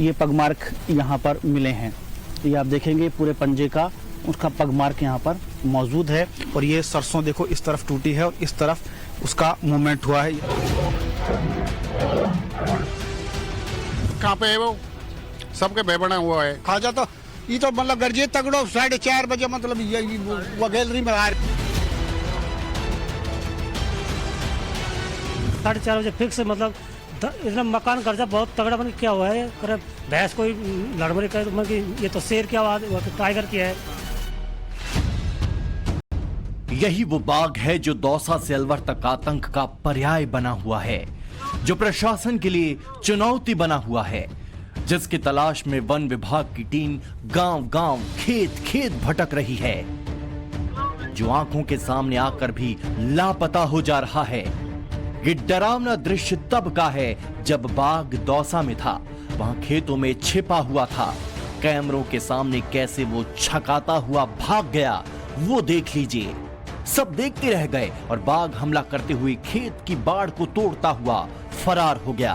ये पगमार्क यहाँ पर मिले हैं। ये आप देखेंगे पूरे पंजे का उसका पगमार्क यहाँ पर मौजूद है। और ये सरसों देखो इस तरफ टूटी है और इस तरफ उसका मूवमेंट हुआ है। कहाँ पे है वो? सबके बेबना हुआ है। खाजा तो ये तो मतलब गर्जे तगड़ो 4:30 बजे मतलब ये वो गैलरी में आ 4:30 बजे फिक्स मतलब इतना मकान कर्जा बहुत तगड़ा बन क्या हुआ है। करे भैंस कोई लड़बड़ी करे मतलब ये तो शेर की आवाज टाइगर की है। यही वो बाघ है जो दौसा से अलवर तक आतंक का पर्याय बना हुआ है, जो प्रशासन के लिए चुनौती बना हुआ है, जिसकी तलाश में वन विभाग की टीम गांव-गांव, खेत-खेत भटक रही है, जो आंखों के सामने आकर भी लापता हो जा रहा है। ये डरावना दृश्य तब का है जब बाघ दौसा में था, वहां खेतों में छिपा हुआ था। कैमरों के सामने कैसे वो छकाता हुआ भाग गया वो देख लीजिए। सब देखते रह गए और बाघ हमला करते हुए खेत की बाड़ को तोड़ता हुआ फरार हो गया।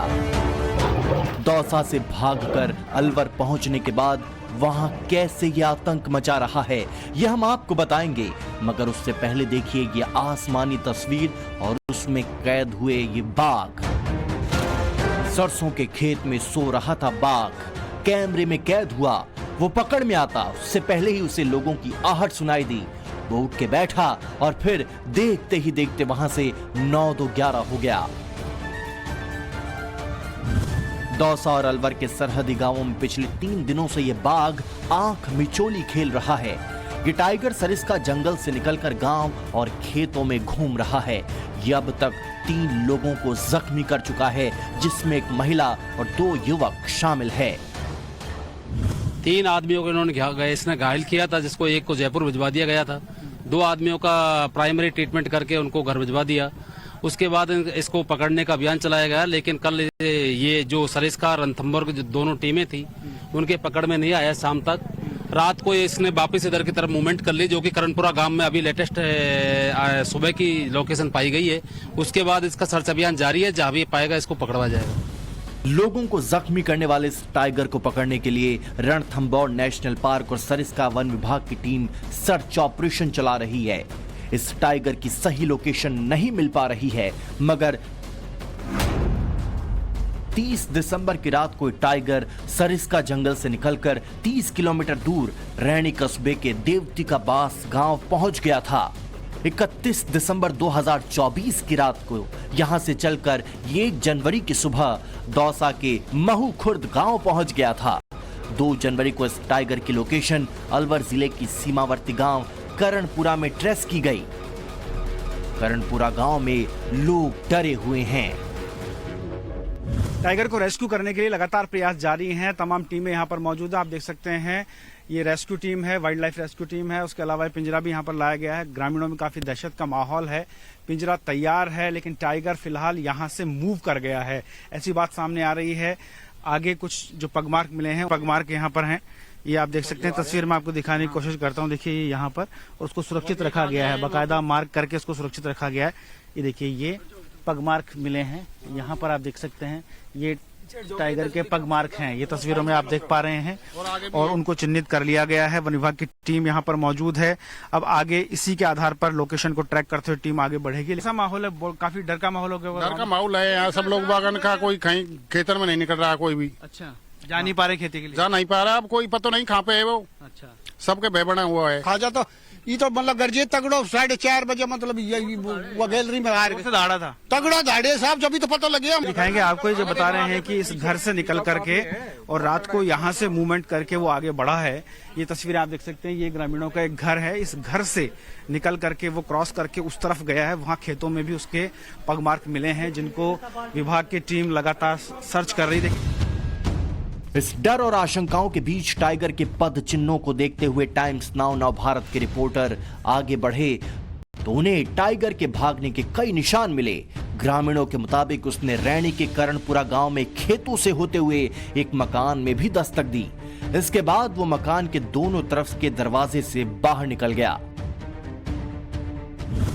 दौसा से भागकर अलवर पहुंचने के बाद वहां कैसे ये आतंक मचा रहा है ये हम आपको बताएंगे, मगर उससे पहले देखिए ये आसमानी तस्वीर और उसमें कैद हुए ये बाघ। सरसों के खेत में सो रहा था बाघ, कैमरे में कैद हुआ। वो पकड़ में आता उससे पहले ही उसे लोगों की आहट सुनाई दी। वो उठ के बैठा और फिर देखते ही देखते वहां से 9-2-11 हो गया। दौसा और अलवर के सरहदी गांवों में पिछले 3 दिनों से ये बाघ आंख मिचोली खेल रहा है। ये टाइगर सरिस्का जंगल से निकलकर गांव और खेतों में घूम रहा है। ये अब तक 3 लोगों को जख्मी कर चुका है, जिसमें एक महिला और 2 युवक शामिल है। 3 आदमियों को इन्होंने इसने घायल किया था, जिसको एक को जयपुर भिजवा दिया गया था। 2 आदमियों का प्राइमरी ट्रीटमेंट करके उनको घर भिजवा दिया। उसके बाद इसको पकड़ने का अभियान चलाया गया, लेकिन कल ये जो सरिस्का रणथंभौर की जो दोनों टीमें थी उनके पकड़ में नहीं आया। शाम तक रात को इसने वापस इधर की तरफ मूवमेंट कर ली, जो कि करणपुरा गांव में अभी लेटेस्ट सुबह की लोकेशन पाई गई है। उसके बाद इसका सर्च अभियान जारी है, जहां भी पाएगा इसको पकड़ा जाएगा। लोगों को जख्मी करने वाले इस टाइगर को पकड़ने के लिए रणथंभौर नेशनल पार्क और सरिस्का वन विभाग की टीम सर्च ऑपरेशन चला रही है। इस टाइगर की सही लोकेशन नहीं मिल पा रही है, मगर 30 दिसंबर की रात को टाइगर सरिस्का जंगल से निकलकर 30 किलोमीटर दूर रैनी कस्बे के देवती का बास गांव पहुंच गया था। 31 दिसंबर 2024 की रात को यहां से चलकर 1 जनवरी की सुबह दौसा के महू खुर्द गांव पहुंच गया था। 2 जनवरी को इस टाइगर की लोकेशन अलवर जिले की सीमावर्ती गांव करणपुरा में ट्रेस की गई। करणपुरा गांव में लोग डरे हुए हैं। टाइगर को रेस्क्यू करने के लिए लगातार प्रयास जारी हैं। तमाम टीमें यहाँ पर मौजूद है, आप देख सकते हैं। ये रेस्क्यू टीम है, वाइल्ड लाइफ रेस्क्यू टीम है। उसके अलावा पिंजरा भी यहाँ पर लाया गया है। ग्रामीणों में काफी दहशत का माहौल है। पिंजरा तैयार है, लेकिन टाइगर फिलहाल यहाँ से मूव कर गया है, ऐसी बात सामने आ रही है। आगे कुछ जो पगमार्क मिले हैं, पगमार्क यहाँ पर हैं। ये आप देख सकते हैं, तस्वीर में आपको दिखाने की कोशिश करता हूँ। देखिए ये यहाँ पर, और उसको सुरक्षित रखा गया है, बाकायदा मार्क करके उसको सुरक्षित रखा गया है। ये देखिए ये पगमार्क मिले हैं यहाँ पर, आप देख सकते हैं। ये टाइगर के पगमार्क हैं, ये तस्वीरों में आप देख पा रहे हैं, और उनको चिन्हित कर लिया गया है। वन विभाग की टीम यहाँ पर मौजूद है। अब आगे इसी के आधार पर लोकेशन को ट्रैक करते हुए टीम आगे बढ़ेगी। ऐसा माहौल है, काफी डर का माहौल हो गया। डर का माहौल है यहाँ, सब लोग बागन का, कोई कहीं खेतर में नहीं निकल रहा कोई भी। अच्छा, जा नहीं पा रहे खेती के लिए? जा नहीं पा रहा, अब कोई पता नहीं कहाँ पे है वो। अच्छा, सबके बेबना हुआ है। खाजा तो ये तो मतलब गर्जे तगड़ो 4:30 बजे मतलब ये वो गैलरी में आ रहे दाड़ा था, तगड़ा दाड़े साहब, जब भी तो पता लगे। हम दिखाएंगे आपको। ये जो बता रहे हैं कि इस घर से निकल करके और रात को यहाँ से मूवमेंट करके वो आगे बढ़ा है। ये तस्वीरें आप देख सकते हैं। ये ग्रामीणों का एक घर है, इस घर से निकल करके वो क्रॉस करके उस तरफ गया है। वहाँ खेतों में भी उसके पगमार्क मिले हैं, जिनको विभाग की टीम लगातार सर्च कर रही है। इस डर और आशंकाओं के बीच टाइगर के पद चिन्हों को देखते हुए टाइम्स नाउ नव भारत के रिपोर्टर आगे बढ़े तो उन्हें टाइगर के भागने के कई निशान मिले। ग्रामीणों के मुताबिक उसने रैनी के करणपुरा गांव में खेतों से होते हुए एक मकान में भी दस्तक दी। इसके बाद वो मकान के दोनों तरफ के दरवाजे से बाहर निकल गया।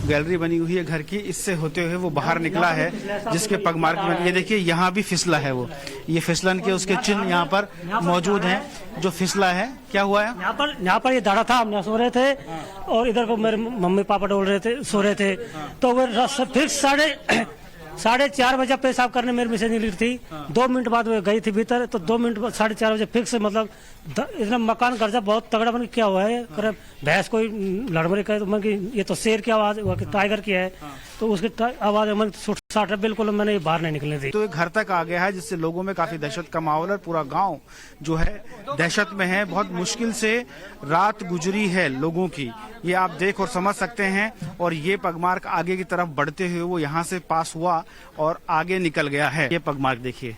गैलरी बनी हुई है घर की, इससे होते हुए वो बाहर निकला है, जिसके पगमार्क में ये देखिए यहाँ भी फिसला है। वो ये फिसलन के उसके चिन्ह यहाँ पर मौजूद हैं, जो फिसला है। क्या हुआ है यहाँ पर ये दाढ़ा था, हम यहाँ सो रहे थे और इधर को मेरे मम्मी पापा डोल रहे थे, सो रहे थे। तो वो फिर 4:30 बजे पेशाब करने मेरी मिसेज निकली थी। 2 मिनट बाद वो गई थी भीतर, तो 2 मिनट बाद 4:30 बजे फिक्स मतलब इतना मकान गर्जा बहुत तगड़ा बन क्या हुआ है। करे भैंस कोई लड़मड़ी करे तो मन की ये तो शेर की आवाज, टाइगर की है, तो उसकी आवाज मन सुट बिल्कुल मैंने बाहर नहीं निकलने दी। तो ये घर तक आ गया है, जिससे लोगों में काफी दहशत का माहौल है। पूरा गांव जो है दहशत में है। बहुत मुश्किल से रात गुजरी है लोगों की, ये आप देख और समझ सकते हैं। और ये पगमार्क आगे की तरफ बढ़ते हुए वो यहाँ से पास हुआ और आगे निकल गया है। ये पगमार्क देखिए।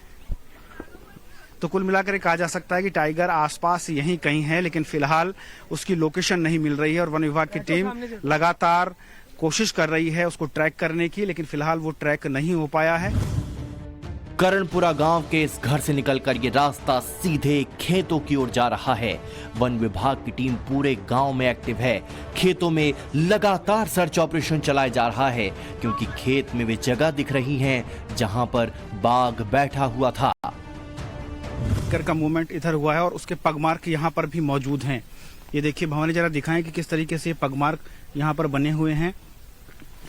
तो कुल मिलाकर कहा जा सकता है कि टाइगर आसपास यहीं कहीं है, लेकिन फिलहाल उसकी लोकेशन नहीं मिल रही है और वन विभाग की टीम लगातार कोशिश कर रही है उसको ट्रैक करने की, लेकिन फिलहाल वो ट्रैक नहीं हो पाया है। करणपुरा गांव के इस घर से निकलकर ये रास्ता सीधे खेतों की ओर जा रहा है। वन विभाग की टीम पूरे गांव में एक्टिव है। खेतों में लगातार सर्च ऑपरेशन चलाया जा रहा है, क्योंकि खेत में वे जगह दिख रही हैं जहां पर बाघ बैठा हुआ था। टाइगर का मूवमेंट इधर हुआ है और उसके पगमार्क यहाँ पर भी मौजूद हैं। ये देखिए भवानी, जरा दिखाएं कि किस तरीके से पगमार्क यहाँ पर बने हुए हैं।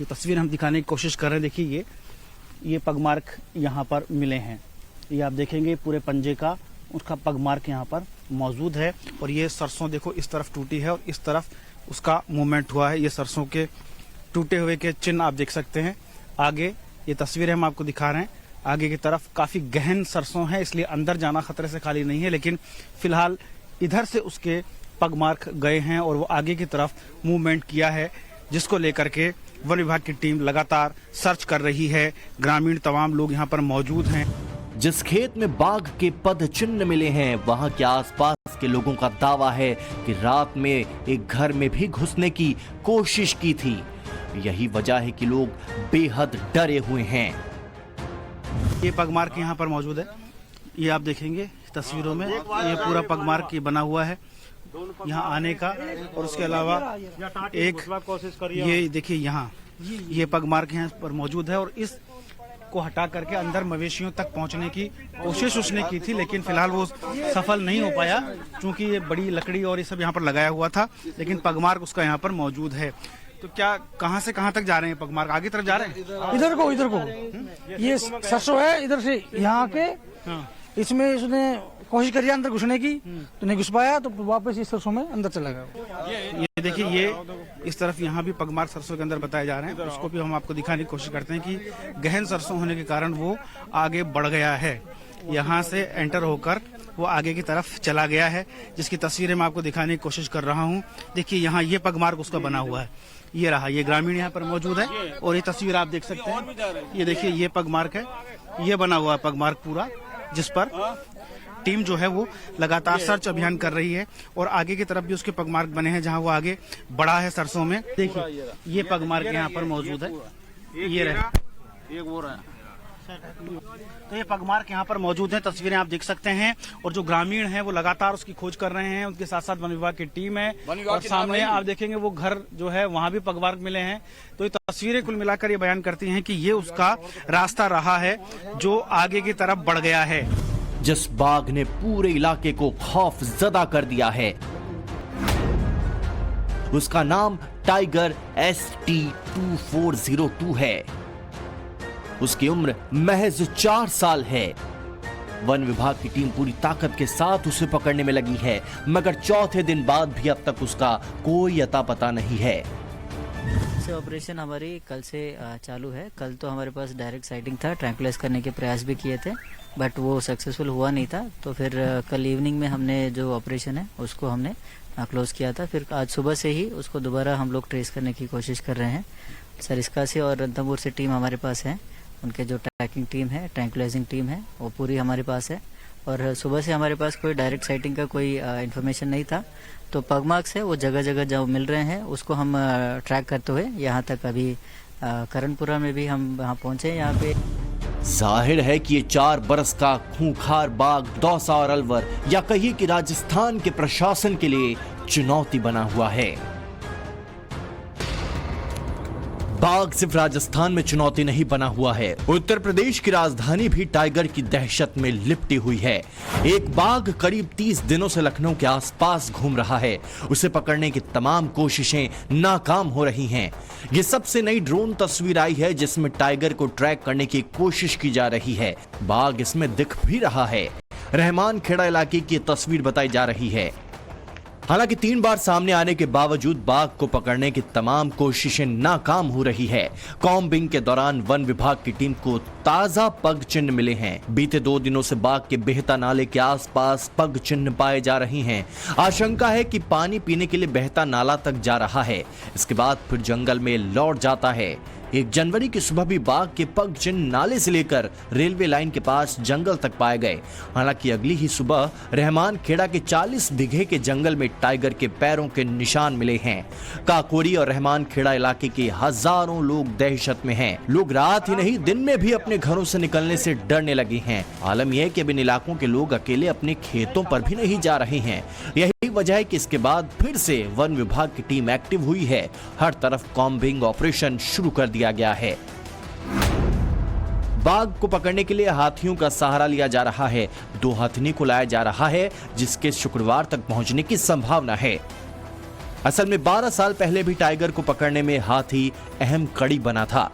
ये तस्वीर हम दिखाने की कोशिश कर रहे हैं। देखिए ये पगमार्क यहाँ पर मिले हैं। ये आप देखेंगे पूरे पंजे का उसका पगमार्क यहाँ पर मौजूद है। और ये सरसों देखो इस तरफ टूटी है और इस तरफ उसका मूवमेंट हुआ है। ये सरसों के टूटे हुए के चिन्ह आप देख सकते हैं। आगे ये तस्वीरें हम आपको दिखा रहे हैं। आगे की तरफ काफी गहन सरसों है, इसलिए अंदर जाना खतरे से खाली नहीं है, लेकिन फिलहाल इधर से उसके पगमार्क गए हैं और वो आगे की तरफ मूवमेंट किया है, जिसको लेकर के वन विभाग की टीम लगातार सर्च कर रही है। ग्रामीण तमाम लोग यहाँ पर मौजूद हैं। जिस खेत में बाघ के पद चिन्ह मिले हैं, वहां के आसपास के लोगों का दावा है कि रात में एक घर में भी घुसने की कोशिश की थी। यही वजह है कि लोग बेहद डरे हुए हैं। ये पगमार्क यहाँ पर मौजूद है। ये आप देखेंगे तस्वीरों में, ये पूरा पगमार्क ये बना हुआ है यहाँ आने का। और उसके अलावा एक ये देखिए यहाँ ये पगमार्क यहाँ पर मौजूद है। और इस को हटा करके अंदर मवेशियों तक पहुंचने की कोशिश उसने की थी, लेकिन फिलहाल वो सफल नहीं हो पाया, क्योंकि ये बड़ी लकड़ी और ये सब यहाँ पर लगाया हुआ था। लेकिन पगमार्क उसका यहाँ पर मौजूद है। तो क्या कहाँ से कहाँ तक जा रहे हैं पगमार्क? आगे तरफ जा रहे हैं? इधर को ये सरसों है, इधर से यहाँ के इसमें उसने कोशिश करी अंदर घुसने की, तो नहीं घुस पाया, तो वापस इस सरसों में अंदर चला गया। ये देखिए ये इस तरफ यहाँ भी पगमार्क सरसों के अंदर बताए जा रहे हैं। उसको भी हम आपको दिखाने की कोशिश करते हैं कि गहन सरसों होने के कारण वो आगे बढ़ गया है। यहाँ से एंटर होकर वो आगे की तरफ चला गया है, जिसकी तस्वीरें मैं आपको दिखाने की कोशिश कर रहा हूँ। देखिए यहाँ ये पगमार्क उसका बना हुआ है। ये रहा, ये ग्रामीण यहाँ पर मौजूद है और ये तस्वीर आप देख सकते हैं। ये देखिए ये पगमार्क है, ये बना हुआ है पगमार्क पूरा, जिस पर टीम जो है वो लगातार सर्च अभियान कर रही है। और आगे की तरफ भी उसके पगमार्क बने हैं, जहां वो आगे बढ़ा है सरसों में। देखिए ये पगमार्क यहाँ पर मौजूद है। ये रहा, तो ये पगमार्क यहाँ पर मौजूद है। तस्वीरें आप देख सकते हैं। और जो ग्रामीण हैं वो लगातार उसकी खोज कर रहे हैं। उनके साथ साथ वन विभाग की टीम है। और सामने आप देखेंगे वो घर जो है वहां भी पगमार्क मिले हैं। तो ये तस्वीरें कुल मिलाकर ये बयान करती हैं कि ये उसका रास्ता रहा है जो आगे की तरफ बढ़ गया है। जिस बाघ ने पूरे इलाके को खौफ ज़दा कर दिया है, उसका नाम टाइगर ST2402 है। उसकी उम्र महज 4 साल है। वन विभाग की टीम पूरी ताकत के साथ उसे पकड़ने में लगी है, मगर चौथे दिन बाद भी अब तक उसका कोई अता पता नहीं है। ऑपरेशन हमारी कल से चालू है। कल तो हमारे पास डायरेक्ट साइटिंग था, ट्रैंकुलाइज करने के प्रयास भी किए थे, बट वो सक्सेसफुल हुआ नहीं था। तो फिर कल इवनिंग में हमने जो ऑपरेशन है उसको हमने क्लोज किया था। फिर आज सुबह से ही उसको दोबारा हम लोग ट्रेस करने की कोशिश कर रहे हैं। सरिस्का से और रणथंभौर से टीम हमारे पास है। उनके जो ट्रैकिंग टीम है, ट्रैंकुलाइजिंग टीम है, वो पूरी हमारे पास है। और सुबह से हमारे पास कोई डायरेक्ट साइटिंग का कोई इन्फॉर्मेशन नहीं था। तो पगमार्क्स है वो जगह जगह जो मिल रहे हैं उसको हम ट्रैक करते हुए यहाँ तक अभी करणपुरा में भी हम वहाँ पहुँचे। यहाँ पे जाहिर है कि ये 4 बरस का खूंखार बाघ दौसा और अलवर, या कहिए कि राजस्थान के प्रशासन के लिए चुनौती बना हुआ है। बाघ सिर्फ राजस्थान में चुनौती नहीं बना हुआ है, उत्तर प्रदेश की राजधानी भी टाइगर की दहशत में लिपटी हुई है। एक बाघ करीब 30 दिनों से लखनऊ के आसपास घूम रहा है। उसे पकड़ने की तमाम कोशिशें नाकाम हो रही हैं। ये सबसे नई ड्रोन तस्वीर आई है जिसमें टाइगर को ट्रैक करने की कोशिश की जा रही है। बाघ इसमें दिख भी रहा है। रहमान खेड़ा इलाके की तस्वीर बताई जा रही है। हालांकि 3 बार सामने आने के बावजूद बाघ को पकड़ने की तमाम कोशिशें नाकाम हो रही है। कॉम्बिंग के दौरान वन विभाग की टीम को ताजा पग चिन्ह मिले हैं। बीते 2 दिनों से बाघ के बेहता नाले के आसपास पग चिन्ह पाए जा रहे हैं। आशंका है कि पानी पीने के लिए बहता नाला तक जा रहा है, इसके बाद फिर जंगल में लौट जाता है। 1 जनवरी की सुबह भी बाघ के पग चिन्ह नाले से लेकर रेलवे लाइन के पास जंगल तक पाए गए। हालांकि अगली ही सुबह रहमान खेड़ा के 40 बीघे के जंगल में टाइगर के पैरों के निशान मिले हैं। काकोरी और रहमान खेड़ा इलाके के हजारों लोग दहशत में हैं। लोग रात ही नहीं दिन में भी अपने घरों से निकलने से डरने लगे हैं। आलम यह है कि अब इन इलाकों के लोग अकेले अपने खेतों पर भी नहीं जा रहे हैं। यही वजह है कि इसके बाद फिर से वन विभाग की टीम एक्टिव हुई है। हर तरफ कॉम्बिंग ऑपरेशन शुरू कर दिया गया है। बाघ को पकड़ने के लिए हाथियों का सहारा लिया जा रहा है। 2 हथिनी को लाया जा रहा है जिसके शुक्रवार तक पहुंचने की संभावना है। असल में 12 साल पहले भी टाइगर को पकड़ने में हाथी अहम कड़ी बना था।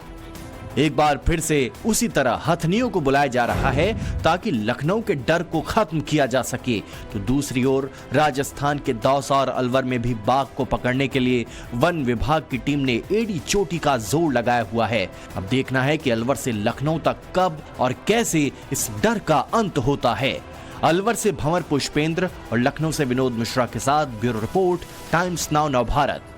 एक बार फिर से उसी तरह हथनियों को बुलाया जा रहा है ताकि लखनऊ के डर को खत्म किया जा सके। तो दूसरी ओर राजस्थान के दौसा और अलवर में भी बाघ को पकड़ने के लिए वन विभाग की टीम ने एड़ी चोटी का जोर लगाया हुआ है। अब देखना है कि अलवर से लखनऊ तक कब और कैसे इस डर का अंत होता है। अलवर से भंवर पुष्पेंद्र और लखनऊ से विनोद मिश्रा के साथ ब्यूरो रिपोर्ट, टाइम्स नाउ नव भारत।